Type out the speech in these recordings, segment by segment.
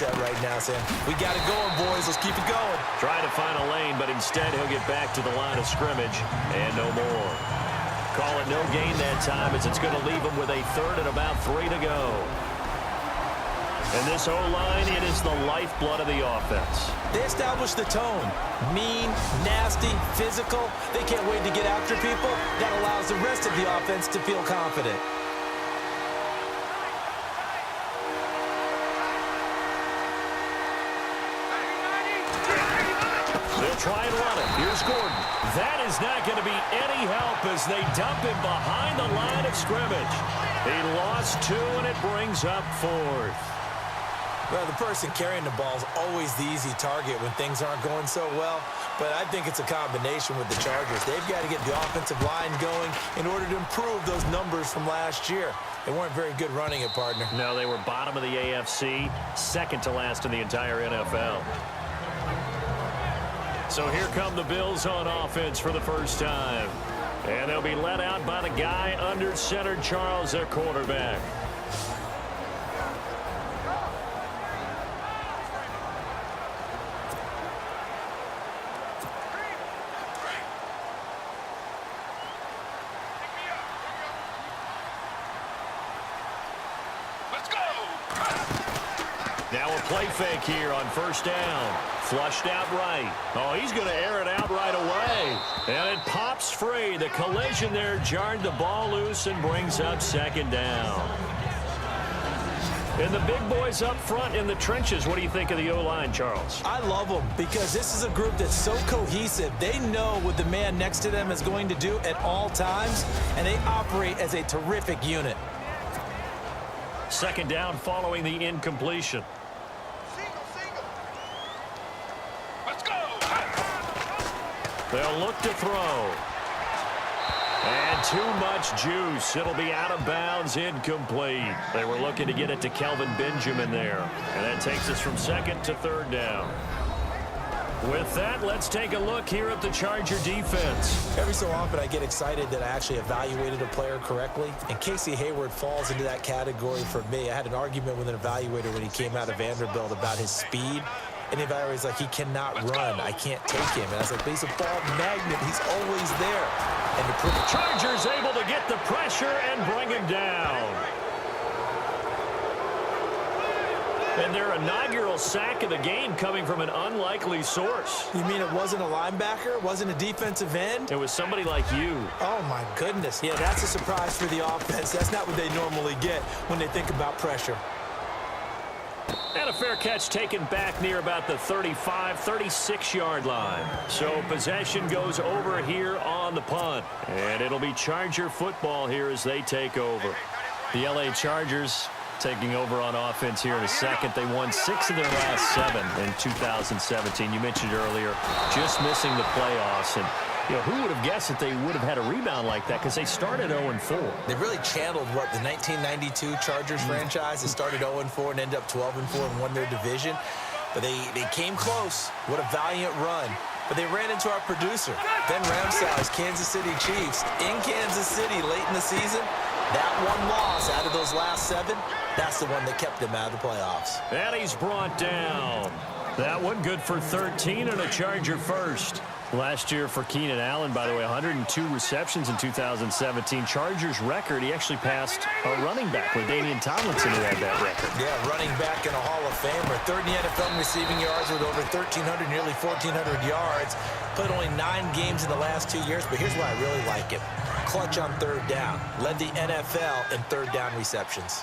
mindset right now, Sam. We got it going, boys. Let's keep it going. Trying to find a lane, but instead he'll get back to the line of scrimmage and no more. Call it no gain that time as it's going to leave him with a third and about 3 to go. And this O-line, it is the lifeblood of the offense. They establish the tone. Mean, nasty, physical. They can't wait to get after people. That allows the rest of the offense to feel confident. They'll try and run it. Here's Gordon. That is not going to be any help as they dump him behind the line of scrimmage. He lost 2, and it brings up 4th. Well, the person carrying the ball is always the easy target when things aren't going so well. But I think it's a combination with the Chargers. They've got to get the offensive line going in order to improve those numbers from last year. They weren't very good running it, partner. No, they were bottom of the AFC, second to last in the entire NFL. So here come the Bills on offense for the first time. And they'll be led out by the guy under center, Charles, their quarterback. Now a play fake here on first down. Flushed out right. Oh, he's going to air it out right away. And it pops free. The collision there jarred the ball loose and brings up second down. And the big boys up front in the trenches. What do you think of the O-line, Charles? I love them because this is a group that's so cohesive. They know what the man next to them is going to do at all times, and they operate as a terrific unit. Second down following the incompletion. They'll look to throw. And too much juice. It'll be out of bounds, incomplete. They were looking to get it to Kelvin Benjamin there. And that takes us from second to third down. With that, let's take a look here at the Charger defense. Every so often I get excited that I actually evaluated a player correctly, and Casey Hayward falls into that category for me. I had an argument with an evaluator when he came out of Vanderbilt about his speed, and the evaluator's like, he cannot run. I can't take him. And I was like, but he's a ball magnet. He's always there. And to prove it, Chargers able to get the pressure and bring him down. And their inaugural sack of the game coming from an unlikely source. You mean it wasn't a linebacker? It wasn't a defensive end? It was somebody like you. Oh, my goodness. Yeah, that's a surprise for the offense. That's not what they normally get when they think about pressure. And a fair catch taken back near about the 35, 36-yard line. So possession goes over here on the punt. And it'll be Charger football here as they take over. The L.A. Chargers taking over on offense here in a second. They won 6 of their last 7 in 2017. You mentioned earlier just missing the playoffs. And you know, who would have guessed that they would have had a rebound like that, because they started 0-4. They really channeled what the 1992 Chargers franchise. They started 0-4 and ended up 12-4 and won their division. But they came close. What a valiant run. But they ran into our producer, Ben Ramsau's Kansas City Chiefs, in Kansas City late in the season. That one loss out of those last 7, that's the one that kept them out of the playoffs. And he's brought down. That one good for 13 and a Charger first. Last year for Keenan Allen, by the way, 102 receptions in 2017. Chargers record, he actually passed a running back with Damian Tomlinson, who had that record. Yeah, running back and a Hall of Famer. Third in the NFL in receiving yards with over 1,300, nearly 1,400 yards. Played only 9 games in the last 2 years, but here's why I really like him. Clutch on third down. Led the NFL in third down receptions.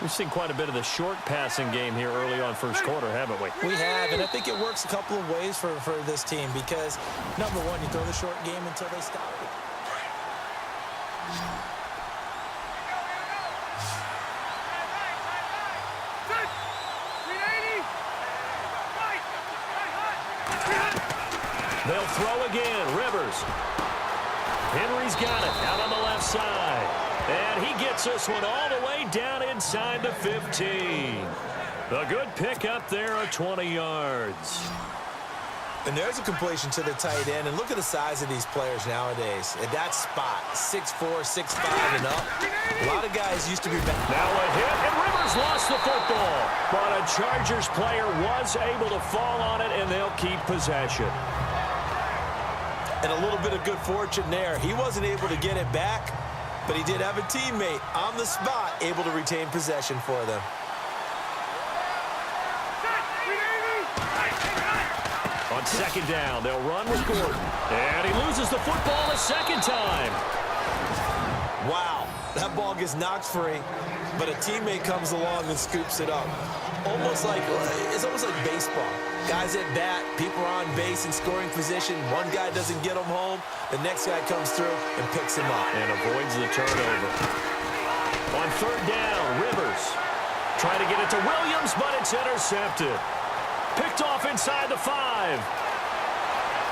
We've seen quite a bit of the short passing game here early on first quarter, haven't we? We have, and I think it works a couple of ways for this team because, number one, you throw the short game until they stop it. They'll throw again. Rivers. Henry's got it out on the left side. And he gets this one all the way down inside the 15. A good pickup there of 20 yards. And there's a completion to the tight end. And look at the size of these players nowadays. At that spot, 6'4", 6'5", and up. A lot of guys used to be back. Now a hit, and Rivers lost the football. But a Chargers player was able to fall on it, and they'll keep possession. And a little bit of good fortune there. He wasn't able to get it back, but he did have a teammate on the spot able to retain possession for them. On second down, they'll run with Gordon. And he loses the football a second time. Wow, that ball gets knocked free, but a teammate comes along and scoops it up. It's almost like baseball. Guys at bat, people are on base in scoring position. One guy doesn't get him home. The next guy comes through and picks him up. And avoids the turnover. On third down, Rivers trying to get it to Williams, but it's intercepted. Picked off inside the 5.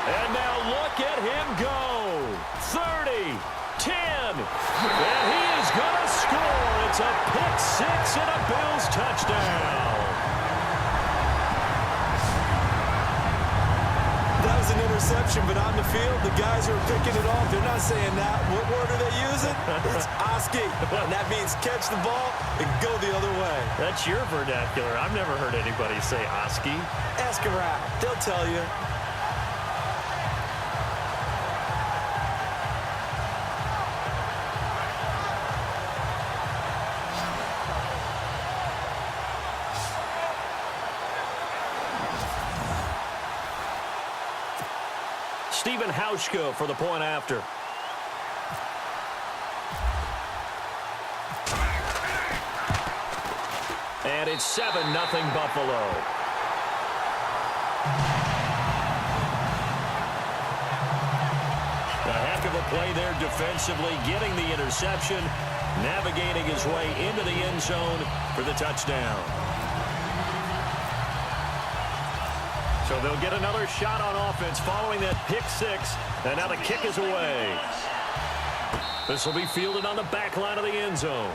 And now look at him go. 30, 10. And he is going to score. It's a pick 6 and a Bills touchdown. That was an interception, but on the field, the guys who are picking it off, they're not saying that. What word are they using? It's Oski. And that means catch the ball and go the other way. That's your vernacular. I've never heard anybody say Oski. Ask around. They'll tell you. Stephen Hauschka for the point after. And it's 7-0 Buffalo. A heck of a play there defensively, getting the interception, navigating his way into the end zone for the touchdown. So they'll get another shot on offense following that pick 6, and now the kick is away. This will be fielded on the back line of the end zone.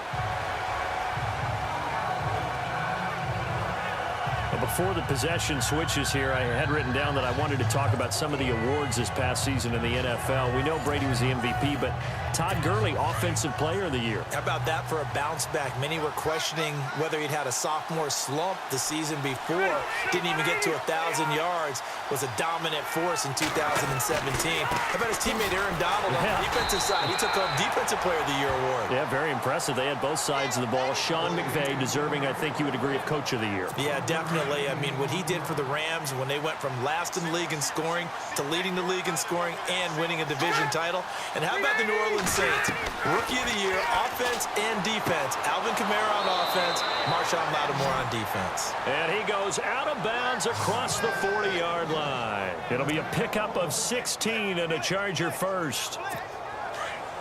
Before the possession switches here, I had written down that I wanted to talk about some of the awards this past season in the NFL. We know Brady was the MVP, but Todd Gurley, Offensive Player of the Year. How about that for a bounce back? Many were questioning whether he'd had a sophomore slump the season before. Didn't even get to 1,000 yards. Was a dominant force in 2017. How about his teammate Aaron Donald on the defensive side? He took home Defensive Player of the Year award. Yeah, very impressive. They had both sides of the ball. Sean McVay deserving, I think you would agree, of Coach of the Year. Yeah, definitely. I mean, what he did for the Rams when they went from last in the league in scoring to leading the league in scoring and winning a division title. And how about the New Orleans Saints? Rookie of the Year, offense and defense. Alvin Kamara on offense, Marshawn Lattimore on defense. And he goes out of bounds across the 40-yard line. It'll be a pickup of 16 and a Charger first.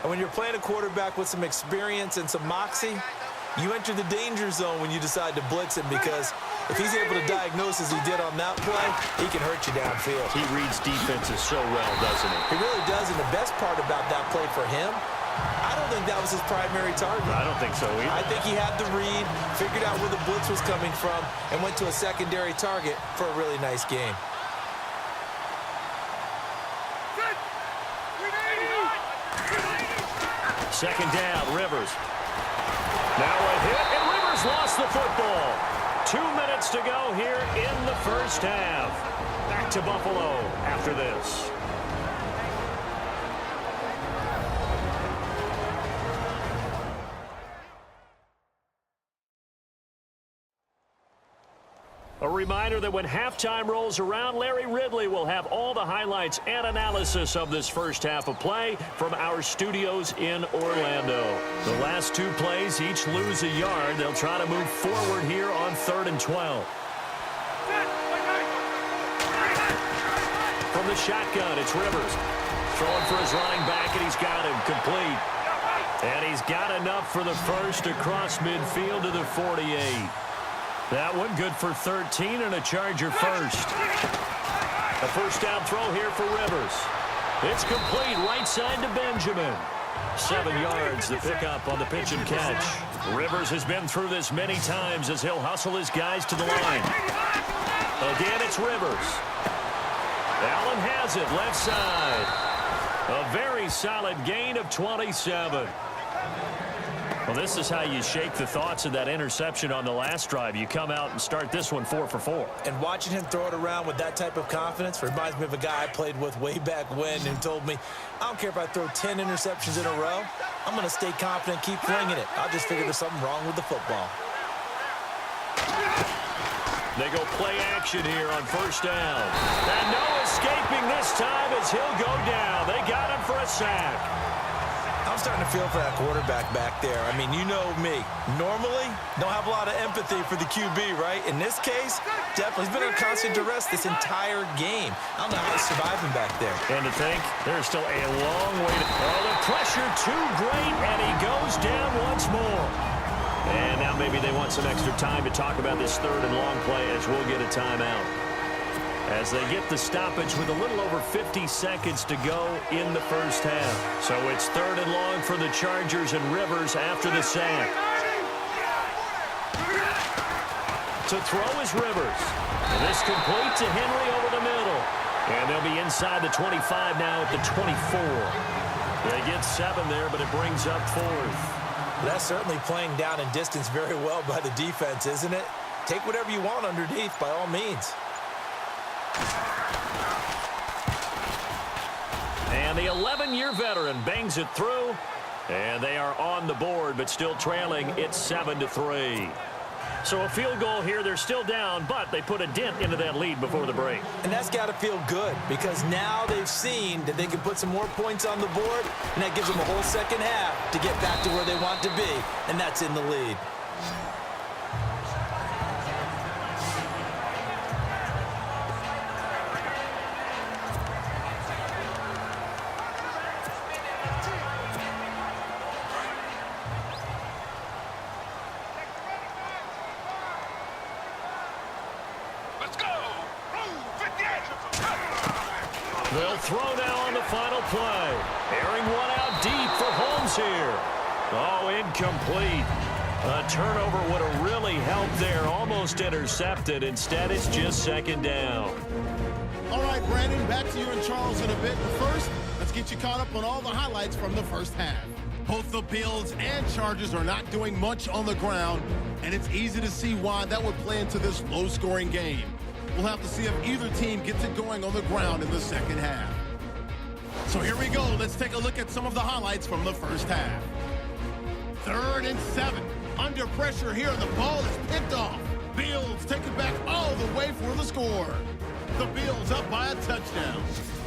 And when you're playing a quarterback with some experience and some moxie, you enter the danger zone when you decide to blitz him, because if he's able to diagnose as he did on that play, he can hurt you downfield. He reads defenses so well, doesn't he? He really does, and the best part about that play for him, I don't think that was his primary target. I don't think so either. I think he had the read, figured out where the blitz was coming from, and went to a secondary target for a really nice game. Second down, Rivers. Now a hit, and Rivers lost the football. 2 minutes to go here in the first half. Back to Buffalo after this. A reminder that when halftime rolls around, Larry Ridley will have all the highlights and analysis of this first half of play from our studios in Orlando. The last 2 plays each lose a yard. They'll try to move forward here on 3rd and 12. From the shotgun, it's Rivers. Throwing for his running back, and he's got him complete. And he's got enough for the first across midfield to the 48. That one good for 13 and a Charger first. A first down throw here for Rivers. It's complete right side to Benjamin. 7 yards, the pickup on the pitch and catch. Rivers has been through this many times as he'll hustle his guys to the line. Again, it's Rivers. Allen has it left side. A very solid gain of 27. Well, this is how you shake the thoughts of that interception on the last drive. You come out and start this one 4 for 4. And watching him throw it around with that type of confidence reminds me of a guy I played with way back when who told me, I don't care if I throw 10 interceptions in a row. I'm going to stay confident, keep flinging it. I'll just figure there's something wrong with the football. They go play action here on first down. And no escaping this time as he'll go down. They got him for a sack. I'm starting to feel for that quarterback back there. I mean, you know me. Normally, don't have a lot of empathy for the QB, right? In this case, definitely. He's been under constant duress this entire game. I don't know how he's surviving back there. And to think, there's still a long way to... Oh, the pressure too great, and he goes down once more. And now maybe they want some extra time to talk about this third and long play as we'll get a timeout. As they get the stoppage with a little over 50 seconds to go in the first half. So it's third and long for the Chargers and Rivers after the sack. To throw is Rivers. And this complete to Henry over the middle. And they'll be inside the 25 now at the 24. They get 7 there, but it brings up 4th. That's certainly playing down and distance very well by the defense, isn't it? Take whatever you want underneath, by all means. And the 11-year veteran bangs it through. And they are on the board, but still trailing. It's 7-3. So a field goal here. They're still down, but they put a dent into that lead before the break. And that's got to feel good because now they've seen that they can put some more points on the board, and that gives them a whole second half to get back to where they want to be, and that's in the lead. They'll throw now on the final play. Airing one out deep for Holmes here. Oh, incomplete. A turnover would have really helped there. Almost intercepted. Instead, it's just second down. All right, Brandon, back to you and Charles in a bit. But first, let's get you caught up on all the highlights from the first half. Both the Bills and Chargers are not doing much on the ground, and it's easy to see why that would play into this low-scoring game. We'll have to see if either team gets it going on the ground in the second half. So here we go. Let's take a look at some of the highlights from the first half. 3rd and 7. Under pressure here, the ball is picked off. Bills take it back all the way for the score. The Bills up by a touchdown.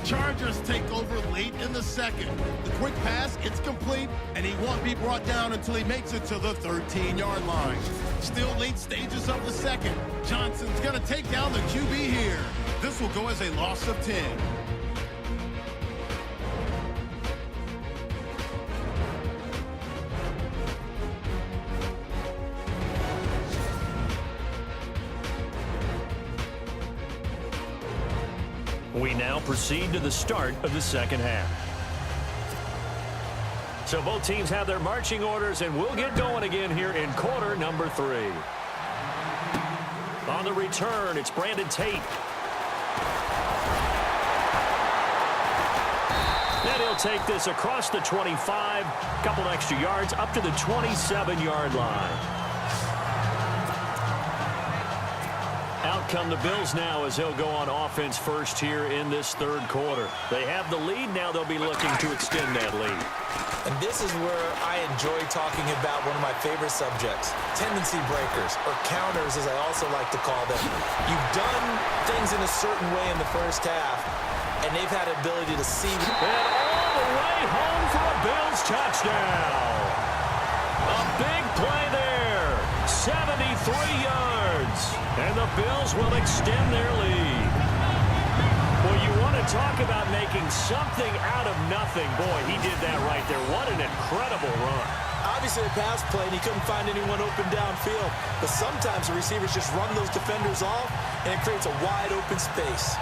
Chargers take over late in the second. The quick pass, it's complete, and he won't be brought down until he makes it to the 13-yard line. Still late stages of the second. Johnson's going to take down the QB here. This will go as a loss of 10. We now proceed to the start of the second half. So both teams have their marching orders, and we'll get going again here in quarter number 3. On the return, it's Brandon Tate. And he'll take this across the 25, couple extra yards up to the 27-yard line. Out come the Bills now as they'll go on offense first here in this third quarter. They have the lead. Now they'll be looking to extend that lead. And this is where I enjoy talking about one of my favorite subjects, tendency breakers, or counters as I also like to call them. You've done things in a certain way in the first half, and they've had the ability to see. And all the way home for a Bills touchdown. A big play there. 73 yards. And the Bills will extend their lead. Well, you want to talk about making something out of nothing. Boy, he did that right there. What an incredible run. Obviously a pass play, and he couldn't find anyone open downfield. But sometimes the receivers just run those defenders off, and it creates a wide open space.